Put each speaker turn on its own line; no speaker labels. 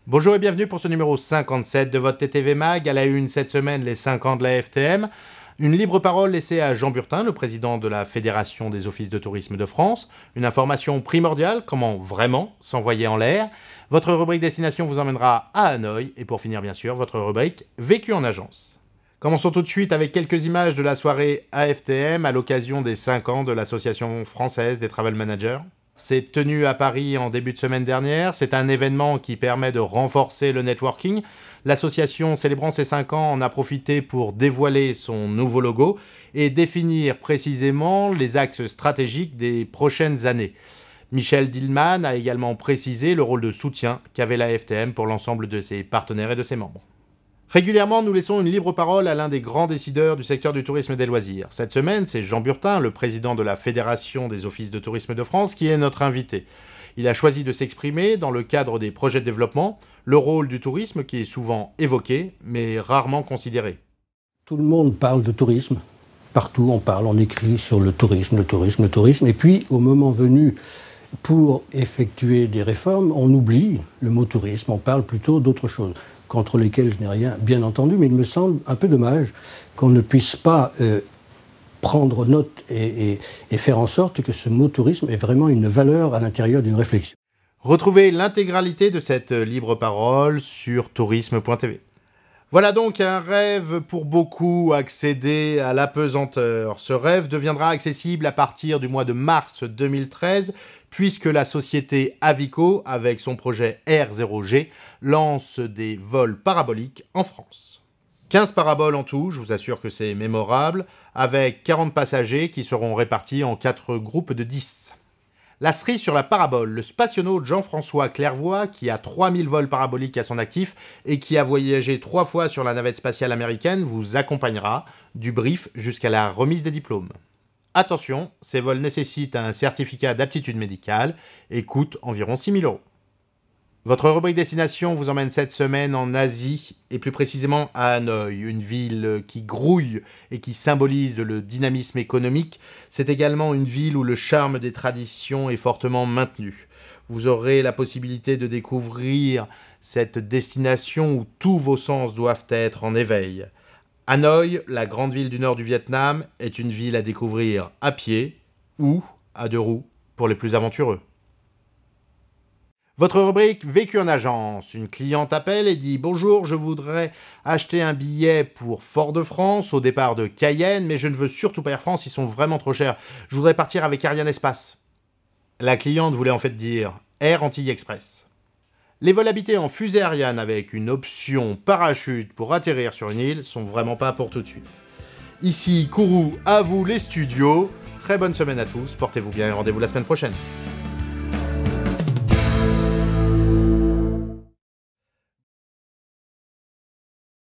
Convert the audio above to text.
Bonjour et bienvenue pour ce numéro 57 de votre TTV Mag. À la une cette semaine, les 5 ans de la FTM. Une libre parole laissée à Jean Burtin, le président de la Fédération des offices de tourisme de France. Une information primordiale, comment vraiment s'envoyer en l'air. Votre rubrique destination vous emmènera à Hanoï. Et pour finir, bien sûr, votre rubrique vécu en agence. Commençons tout de suite avec quelques images de la soirée AFTM à l'occasion des 5 ans de l'Association française des travel managers. C'est tenu à Paris en début de semaine dernière. C'est un événement qui permet de renforcer le networking. L'association célébrant ses 5 ans en a profité pour dévoiler son nouveau logo et définir précisément les axes stratégiques des prochaines années. Michel Dillman a également précisé le rôle de soutien qu'avait la FTM pour l'ensemble de ses partenaires et de ses membres. Régulièrement, nous laissons une libre parole à l'un des grands décideurs du secteur du tourisme et des loisirs. Cette semaine, c'est Jean Burtin, le président de la Fédération des offices de tourisme de France, qui est notre invité. Il a choisi de s'exprimer dans le cadre des projets de développement, le rôle du tourisme qui est souvent évoqué, mais rarement considéré.
Tout le monde parle de tourisme. Partout, on écrit sur le tourisme. Et puis, au moment venu, pour effectuer des réformes, on oublie le mot tourisme, on parle plutôt d'autre chose, contre lesquels je n'ai rien, bien entendu, mais il me semble un peu dommage qu'on ne puisse pas prendre note et faire en sorte que ce mot tourisme ait vraiment une valeur à l'intérieur d'une réflexion.
Retrouvez l'intégralité de cette libre parole sur tourisme.tv. Voilà donc un rêve pour beaucoup, accéder à l'apesanteur. Ce rêve deviendra accessible à partir du mois de mars 2013, puisque la société Avico, avec son projet R0G, lance des vols paraboliques en France. 15 paraboles en tout, je vous assure que c'est mémorable, avec 40 passagers qui seront répartis en 4 groupes de 10. La cerise sur la parabole, le spationaute Jean-François Clairvoy, qui a 3000 vols paraboliques à son actif et qui a voyagé 3 fois sur la navette spatiale américaine, vous accompagnera du brief jusqu'à la remise des diplômes. Attention, ces vols nécessitent un certificat d'aptitude médicale et coûtent environ 6 000 €. Votre rubrique destination vous emmène cette semaine en Asie, et plus précisément à Hanoï, une ville qui grouille et qui symbolise le dynamisme économique. C'est également une ville où le charme des traditions est fortement maintenu. Vous aurez la possibilité de découvrir cette destination où tous vos sens doivent être en éveil. Hanoï, la grande ville du nord du Vietnam, est une ville à découvrir à pied ou à 2 roues pour les plus aventureux. Votre rubrique vécu en agence. Une cliente appelle et dit « Bonjour, je voudrais acheter un billet pour Fort-de-France au départ de Cayenne, mais je ne veux surtout pas Air France, ils sont vraiment trop chers. Je voudrais partir avec Ariane Espace. » La cliente voulait en fait dire Air Antilles Express. Les vols habités en fusée Ariane avec une option parachute pour atterrir sur une île sont vraiment pas pour tout de suite. Ici Kourou, à vous les studios. Très bonne semaine à tous, portez-vous bien et rendez-vous la semaine prochaine.